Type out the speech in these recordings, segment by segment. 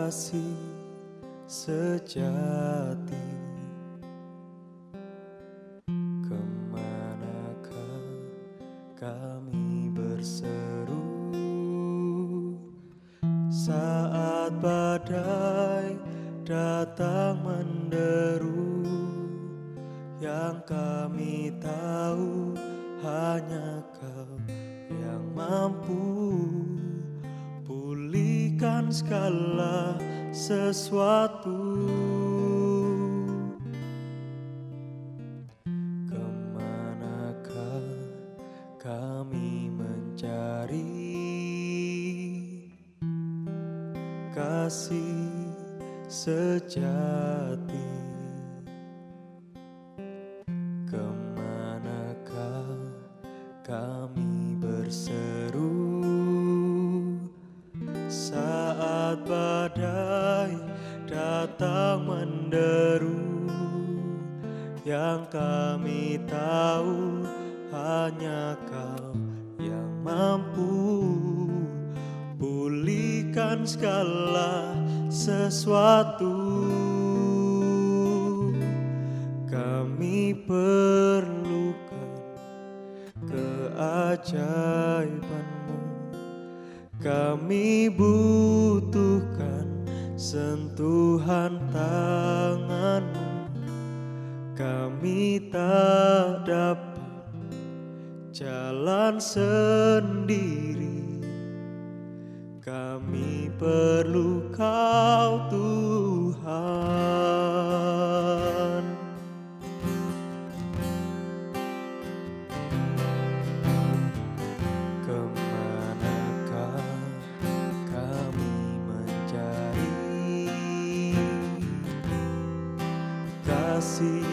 kasih sejati. Kemanakah kami berseru saat badai datang menderu? Yang kami tahu hanya Kau yang mampu pulihkan segala sesuatu. Kemanakah kami mencari kasih sejati? Kemanakah kami berseru saat badai datang menderu? Yang kami tahu hanya Kau yang mampu pulihkan segala sesuatu. Kami perlukan keajaiban-Mu, kami butuhkan sentuhan tangan-Mu. Kami tak dapat jalan sendiri, kami perlu Kau Tuhan. Kemanakah kami mencari kasih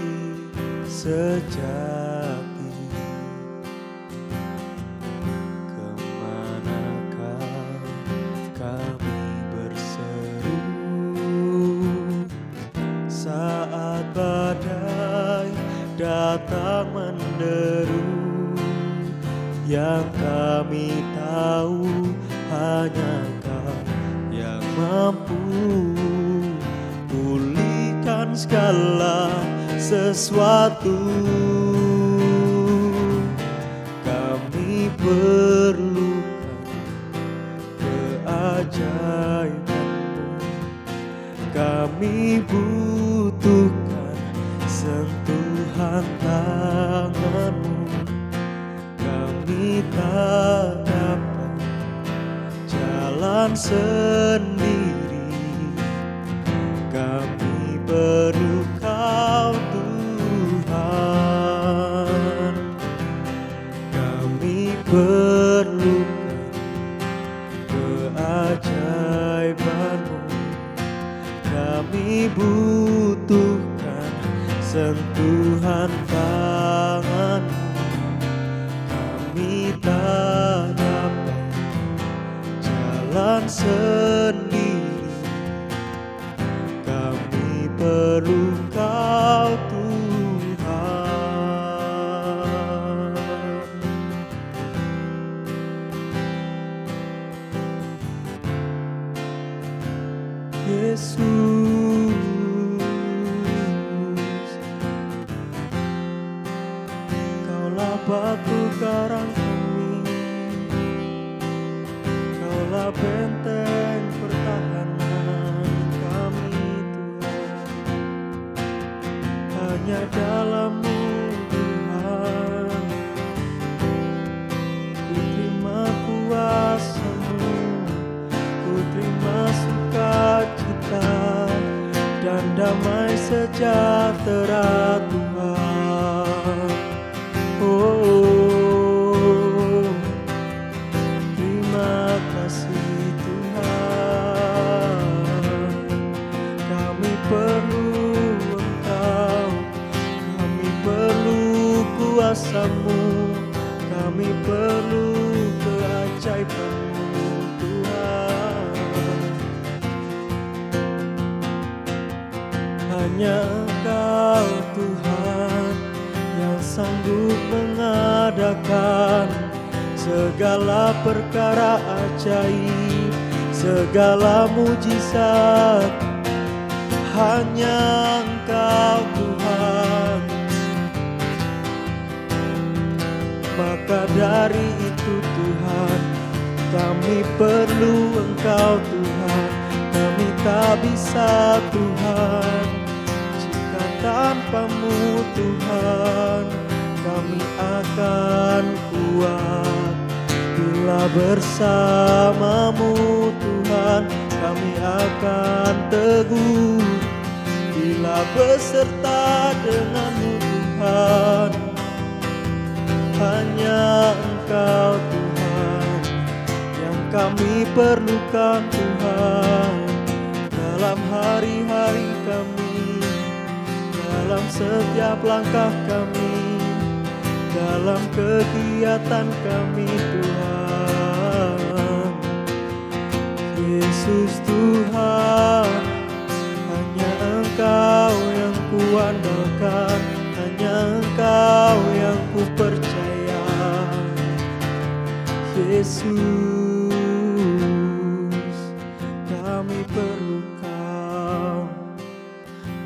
sejati? Kemanakah kami berseru saat badai datang menderu? Yang kami tahu hanya Kau yang mampu pulihkan segala sesuatu. Kami perlukan keajaiban-Mu, kami butuhkan sentuhan tangan-Mu. Kami tak dapat jalan sendiri, kami perlu Kau Tuhan. Kami perlukan keajaiban-Mu, kami butuhkan sentuhan tangan-Mu. Kami tak dapat jalan sendiri, kami perlu Kau Tuhan. Yesus, Kaulah batu karang kami, Kaulah benteng pertahanan kami Tuhan. Hanya dalam-Mu Tuhan ku terima kuasa-Mu, ku terima sukacita dan damai sejahtera Tuhan. Oh, terima kasih Tuhan. Kami perlu Engkau, kami perlu kuasa-Mu, kami perlu keajaiban-Mu Tuhan. Hanya Engkau Tuhan yang sanggup mengadakan segala perkara ajaib segala mujizat hanya Engkau Tuhan. Maka dari itu Tuhan, kami perlu Engkau Tuhan. Kami tak bisa Tuhan jika tanpa-Mu Tuhan. Kami akan kuat bila bersama-Mu Tuhan. Kami akan teguh bila beserta dengan-Mu Tuhan. Hanya Engkau Tuhan yang kami perlukan Tuhan, dalam hari-hari kami, dalam setiap langkah kami, dalam kegiatan kami Tuhan. Yesus Tuhan, hanya Engkau yang kuandalkan, hanya Engkau yang ku percaya. Yesus, kami perlu Kau,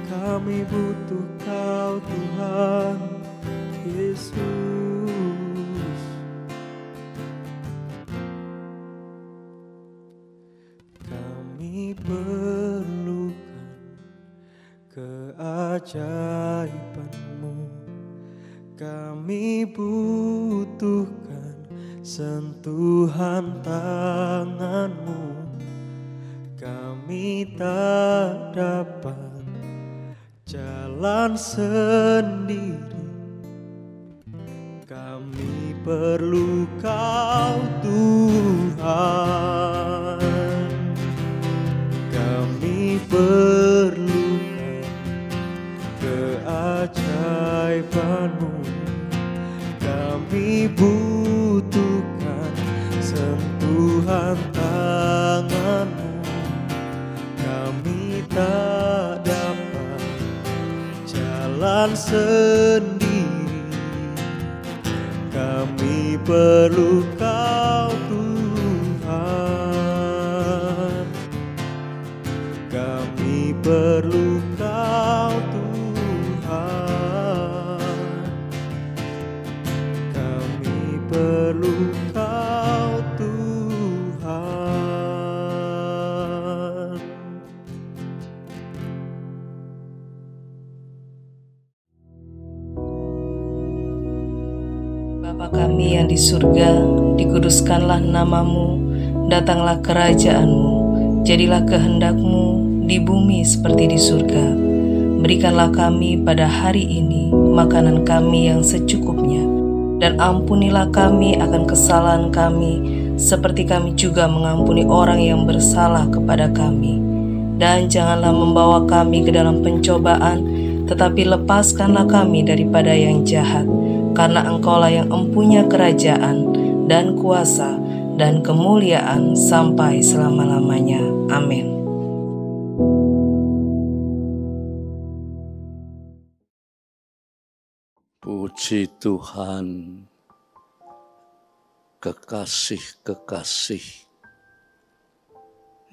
kami butuh Kau Tuhan. Yesus, kami perlukan keajaiban-Mu, kami butuhkan sentuhan tangan-Mu. Kami tak dapat jalan sendiri, kami perlu Kau Tuhan. Kami perlukan keajaiban-Mu, kami butuhkan sentuhan tangan-Mu. Kami tak dapat jalan sendiri, kami perlu Kau Tuhan. Kami perlu Kau Tuhan. Kami perlu Kau Tuhan. Bapa kami yang di surga, dikuduskanlah nama-Mu, datanglah kerajaan-Mu, jadilah kehendak-Mu di bumi seperti di surga. Berikanlah kami pada hari ini makanan kami yang secukupnya, dan ampunilah kami akan kesalahan kami, seperti kami juga mengampuni orang yang bersalah kepada kami. Dan janganlah membawa kami ke dalam pencobaan, tetapi lepaskanlah kami daripada yang jahat. Karena Engkaulah yang empunya kerajaan dan kuasa dan kemuliaan sampai selama-lamanya. Amin. Puji Tuhan, kekasih-kekasih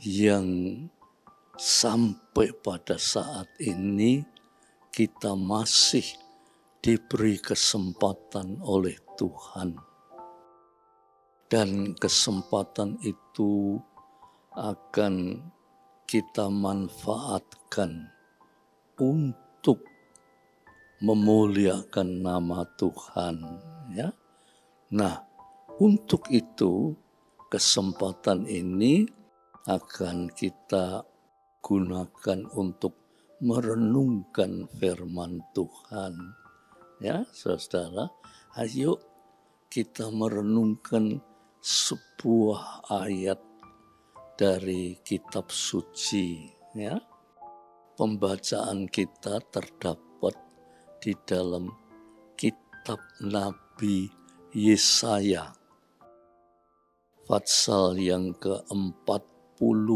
yang sampai pada saat ini kita masih diberi kesempatan oleh Tuhan. Dan kesempatan itu akan kita manfaatkan untuk memuliakan nama Tuhan, ya. Nah, untuk itu kesempatan ini akan kita gunakan untuk merenungkan firman Tuhan. Ya, saudara, ayo kita merenungkan sebuah ayat dari kitab suci, ya. Pembacaan kita terdapat di dalam kitab Nabi Yesaya, pasal yang ke-49,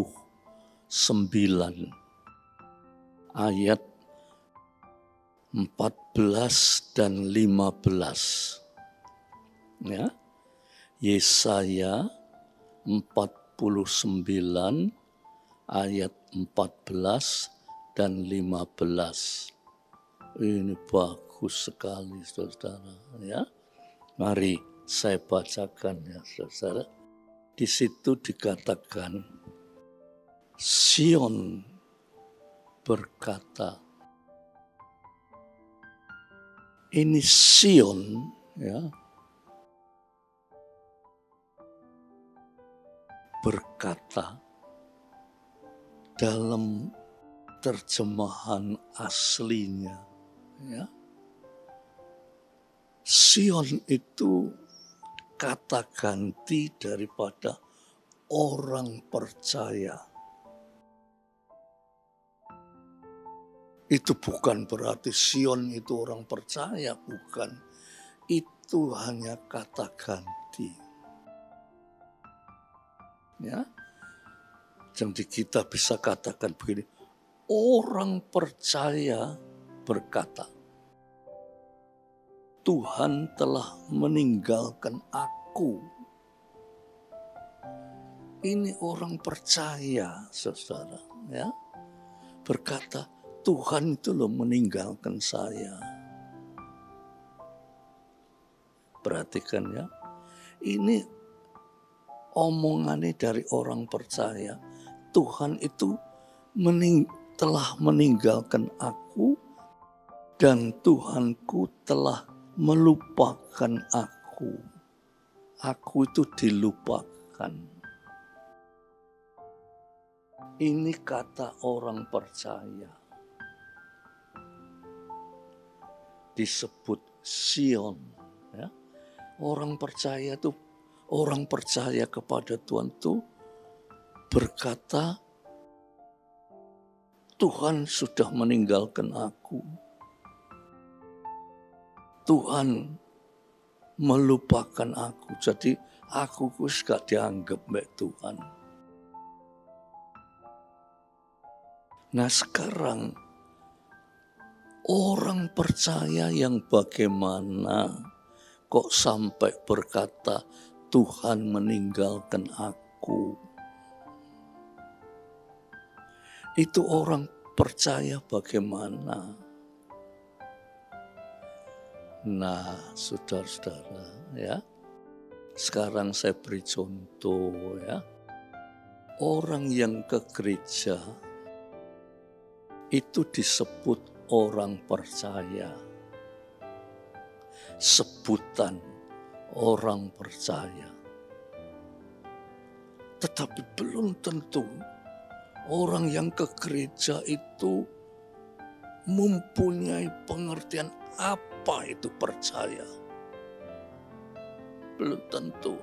ayat 14 dan 15. Ya. Yesaya 49 29 ayat 14 dan 15. Ini bagus sekali saudara ya. Mari saya bacakan ya saudara. Di situ dikatakan Sion berkata. Ini Sion ya. Berkata dalam terjemahan aslinya ya. Sion itu kata ganti daripada orang percaya. Itu bukan berarti Sion itu orang percaya, bukan. Itu hanya kata ganti. Ya. Jadi kita bisa katakan begini, orang percaya berkata, Tuhan telah meninggalkan aku. Ini orang percaya, saudara, ya. Berkata, Tuhan itu loh meninggalkan saya. Perhatikan ya, ini omongannya dari orang percaya. Tuhan itu telah meninggalkan aku dan Tuhanku telah melupakan aku. Aku itu dilupakan. Ini kata orang percaya. Disebut Sion. Ya. Orang percaya itu, orang percaya kepada Tuhan itu berkata, Tuhan sudah meninggalkan aku. Tuhan melupakan aku. Jadi aku gak dianggap baik Tuhan. Nah sekarang orang percaya yang bagaimana kok sampai berkata Tuhan meninggalkan aku. Itu orang percaya bagaimana? Nah, saudara-saudara ya. Sekarang saya beri contoh ya. Orang yang ke gereja itu disebut orang percaya. Sebutan orang percaya. Tetapi belum tentu orang yang ke gereja itu mempunyai pengertian apa itu percaya. Belum tentu.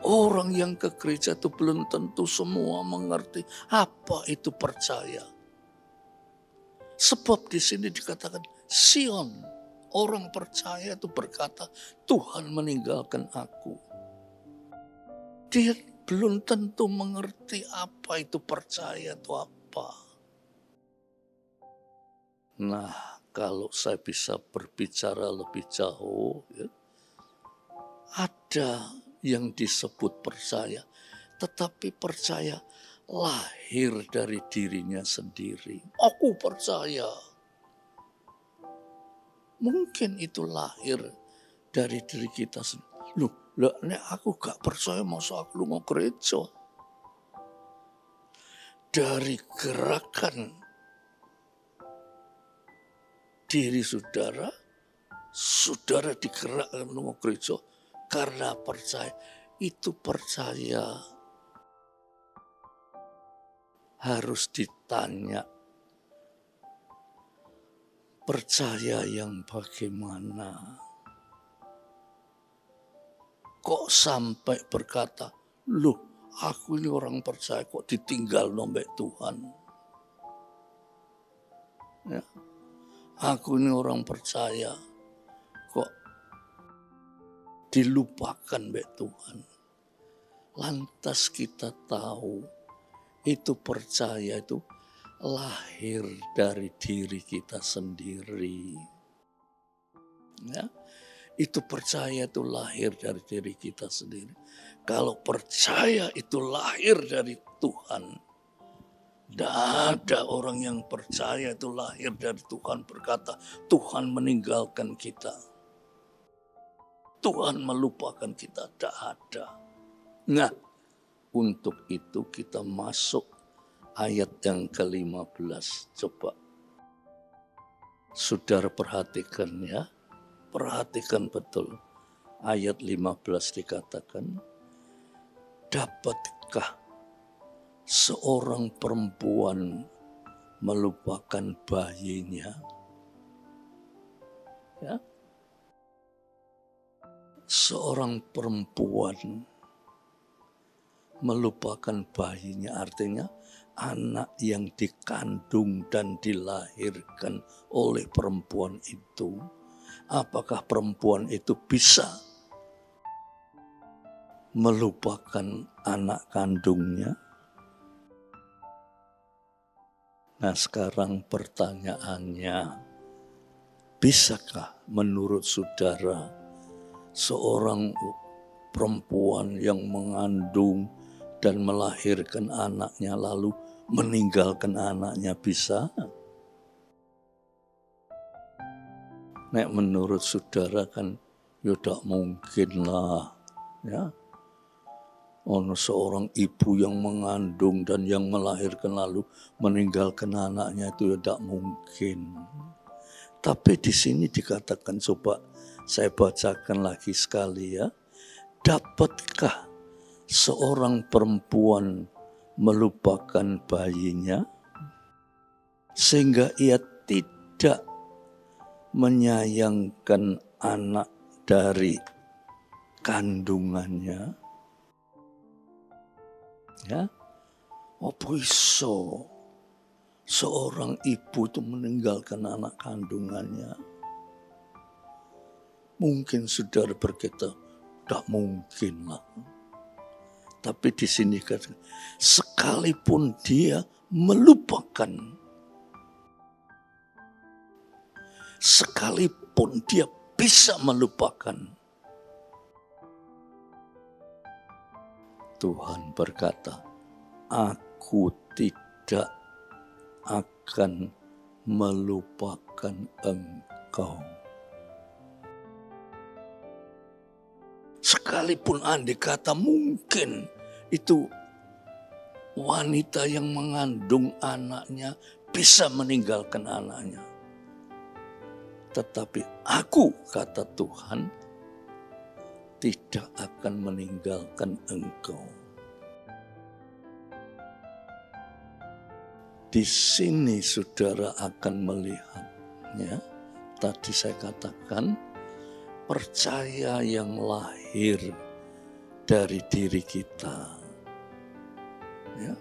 Orang yang ke gereja itu belum tentu semua mengerti apa itu percaya. Sebab di sini dikatakan Sion, orang percaya itu berkata, Tuhan meninggalkan aku. Dia belum tentu mengerti apa itu percaya itu apa. Nah, kalau saya bisa berbicara lebih jauh, ya, ada yang disebut percaya, tetapi percaya lahir dari dirinya sendiri. Aku percaya. Mungkin itu lahir dari diri kita sendiri. Loh, aku gak percaya masa aku lu mau gereja. Dari gerakan diri saudara digerakkan mau gereja karena percaya. Itu percaya. Harus ditanya. Percaya yang bagaimana? Kok sampai berkata, loh aku ini orang percaya kok ditinggal nombek Tuhan. Ya. Aku ini orang percaya kok dilupakan oleh Tuhan. Lantas kita tahu itu percaya itu lahir dari diri kita sendiri. Ya. Itu percaya itu lahir dari diri kita sendiri. Kalau percaya itu lahir dari Tuhan, tidak ada orang yang percaya itu lahir dari Tuhan berkata, Tuhan meninggalkan kita. Tuhan melupakan kita, tidak ada. Nah, untuk itu kita masuk ayat yang ke-15. Coba saudara perhatikan ya. Perhatikan betul. Ayat 15 dikatakan, dapatkah seorang perempuan melupakan bayinya? Ya. Seorang perempuan melupakan bayinya, artinya anak yang dikandung dan dilahirkan oleh perempuan itu. Apakah perempuan itu bisa melupakan anak kandungnya? Nah, sekarang pertanyaannya, bisakah menurut saudara seorang perempuan yang mengandung dan melahirkan anaknya lalu meninggalkan anaknya, bisa? Nek menurut saudara kan ya tidak mungkin lah ya. Ono seorang ibu yang mengandung dan yang melahirkan lalu meninggalkan anaknya, itu ya tidak mungkin. Tapi di sini dikatakan, coba saya bacakan lagi sekali ya. Dapatkah seorang perempuan melupakan bayinya sehingga ia tidak menyayangkan anak dari kandungannya? Ya, apa iso seorang ibu itu meninggalkan anak kandungannya? Mungkin saudara berkata, tidak mungkin lah. Tapi di sini kata, sekalipun dia melupakan, sekalipun dia bisa melupakan, Tuhan berkata, aku tidak akan melupakan engkau. Sekalipun andai kata mungkin itu wanita yang mengandung anaknya bisa meninggalkan anaknya. Tetapi aku, kata Tuhan, tidak akan meninggalkan engkau. Di sini saudara akan melihatnya. Tadi saya katakan, percaya yang lahir dari diri kita. Ya.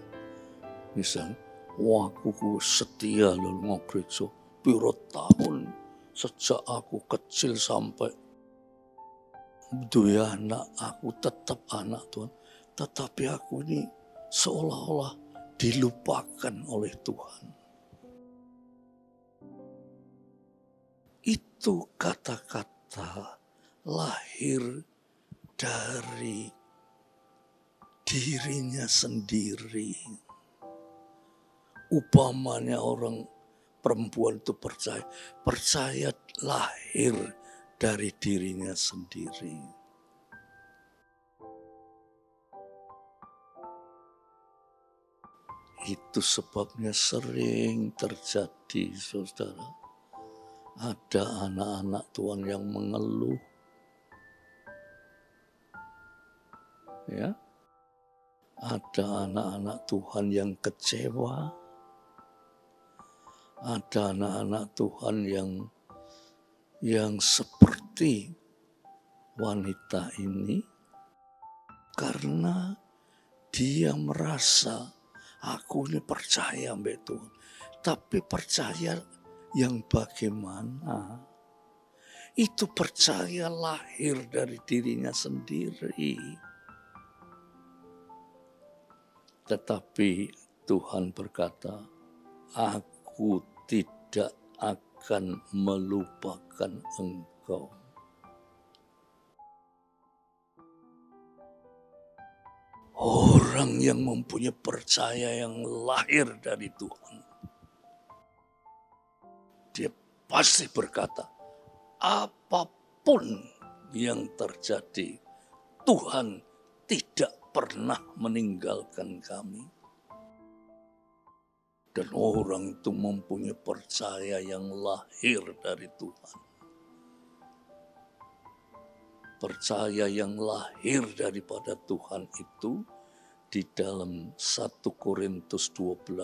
Misal, wah aku setia loh nggereja piro tahun sejak aku kecil sampai duwe anak, aku tetap anak Tuhan. Tetapi aku ini seolah-olah dilupakan oleh Tuhan. Itu kata-kata lahir dari dirinya sendiri. Upamanya orang perempuan itu percaya lahir dari dirinya sendiri. Itu sebabnya sering terjadi, saudara. Ada anak-anak Tuhan yang mengeluh. Ya. Ada anak-anak Tuhan yang kecewa. Ada anak-anak Tuhan yang seperti wanita ini karena dia merasa aku ini percaya mbak Tuhan, tapi percaya yang bagaimana? Itu percaya lahir dari dirinya sendiri. Tetapi Tuhan berkata, aku tidak akan melupakan engkau. Orang yang mempunyai percaya yang lahir dari Tuhan, dia pasti berkata, apapun yang terjadi, Tuhan tidak pernah meninggalkan kami. Dan orang itu mempunyai percaya yang lahir dari Tuhan. Percaya yang lahir daripada Tuhan itu di dalam 1 Korintus 12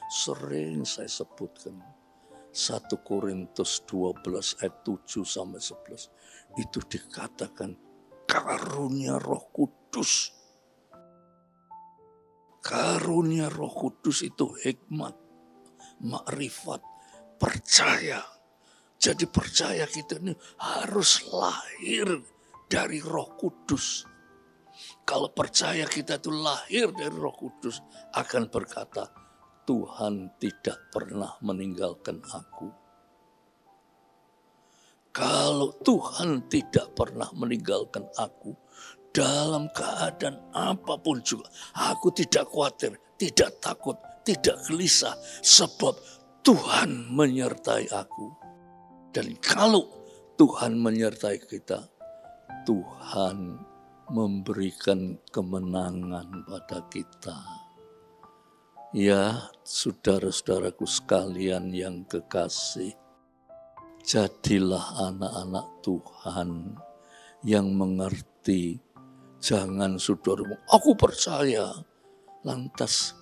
sering saya sebutkan. 1 Korintus 12 ayat 7 sampai 11 itu dikatakan karunia Roh Kudus. Karunia Roh Kudus itu hikmat, makrifat, percaya. Jadi percaya kita ini harus lahir dari Roh Kudus. Kalau percaya kita itu lahir dari Roh Kudus, akan berkata, Tuhan tidak pernah meninggalkan aku. Kalau Tuhan tidak pernah meninggalkan aku, dalam keadaan apapun juga, aku tidak khawatir, tidak takut, tidak gelisah, sebab Tuhan menyertai aku. Dan kalau Tuhan menyertai kita, Tuhan memberikan kemenangan pada kita. Ya, saudara-saudaraku sekalian yang kekasih, jadilah anak-anak Tuhan yang mengerti. Jangan saudaramu, aku percaya. Lantas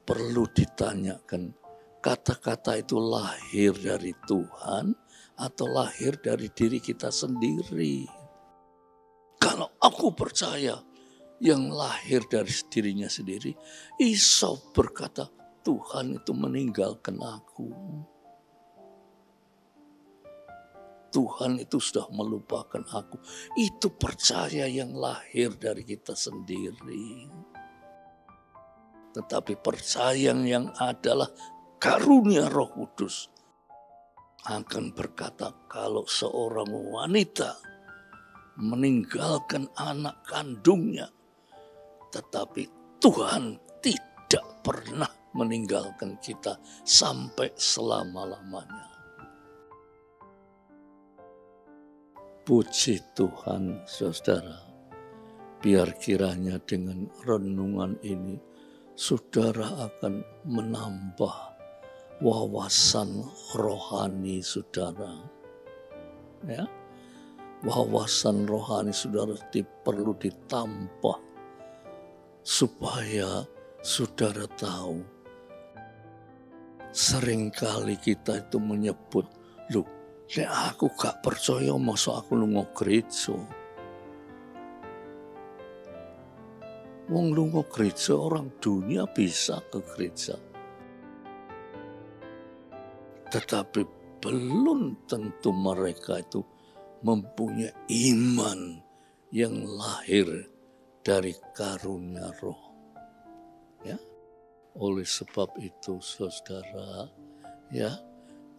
perlu ditanyakan, kata-kata itu lahir dari Tuhan atau lahir dari diri kita sendiri? Kalau aku percaya yang lahir dari dirinya sendiri, Esau berkata, Tuhan itu meninggalkan aku. Tuhan itu sudah melupakan aku. Itu percaya yang lahir dari kita sendiri. Tetapi percaya yang adalah karunia Roh Kudus akan berkata, kalau seorang wanita meninggalkan anak kandungnya, tetapi Tuhan tidak pernah meninggalkan kita sampai selama-lamanya. Puji Tuhan, saudara. Biar kiranya dengan renungan ini, saudara akan menambah wawasan rohani saudara. Ya, wawasan rohani saudara perlu ditambah supaya saudara tahu. Seringkali kita itu menyebut, loh, aku gak percaya masa aku lunga gereja. Wong lunga gereja orang dunia bisa ke gereja. Tetapi belum tentu mereka itu mempunyai iman yang lahir dari karunia Roh. Ya. Oleh sebab itu saudara, ya,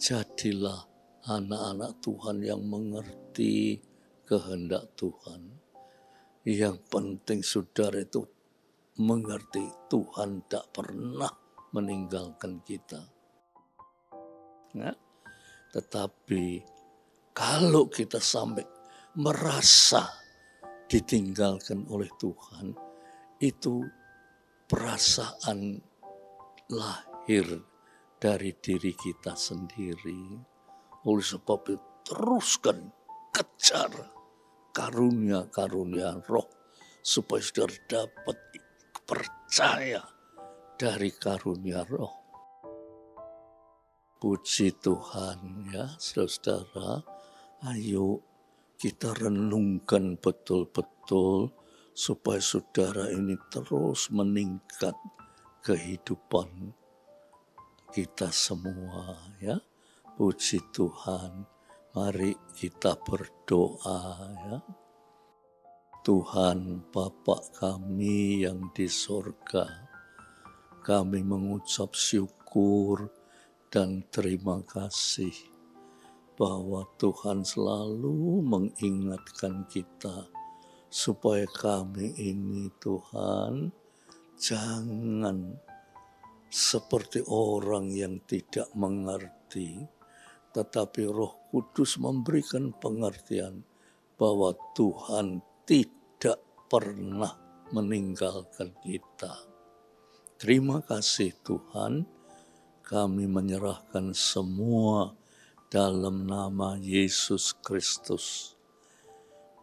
jadilah anak-anak Tuhan yang mengerti kehendak Tuhan. Yang penting saudara itu mengerti Tuhan tak pernah meninggalkan kita. Ya? Tetapi kalau kita sampai merasa ditinggalkan oleh Tuhan, itu perasaan lahir dari diri kita sendiri. Oleh sebab itu teruskan kejar karunia-karunia Roh supaya saudara dapat percaya dari karunia Roh. Puji Tuhan ya saudara, ayo kita renungkan betul-betul supaya saudara ini terus meningkat kehidupan kita semua ya. Puji Tuhan, mari kita berdoa ya. Tuhan Bapa kami yang di sorga, kami mengucap syukur dan terima kasih bahwa Tuhan selalu mengingatkan kita supaya kami ini Tuhan jangan seperti orang yang tidak mengerti, tetapi Roh Kudus memberikan pengertian bahwa Tuhan tidak pernah meninggalkan kita. Terima kasih Tuhan, kami menyerahkan semua dalam nama Yesus Kristus.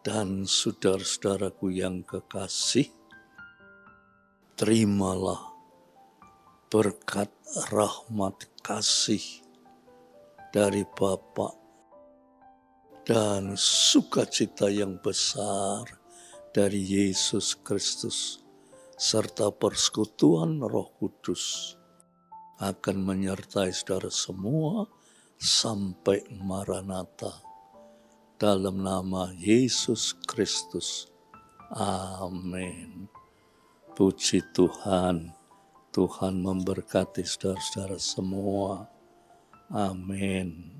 Dan saudara-saudaraku yang kekasih, terimalah berkat rahmat kasih dari Bapa dan sukacita yang besar dari Yesus Kristus serta persekutuan Roh Kudus akan menyertai saudara semua sampai Maranatha. Dalam nama Yesus Kristus. Amin. Puji Tuhan. Tuhan memberkati saudara-saudara semua. Amin.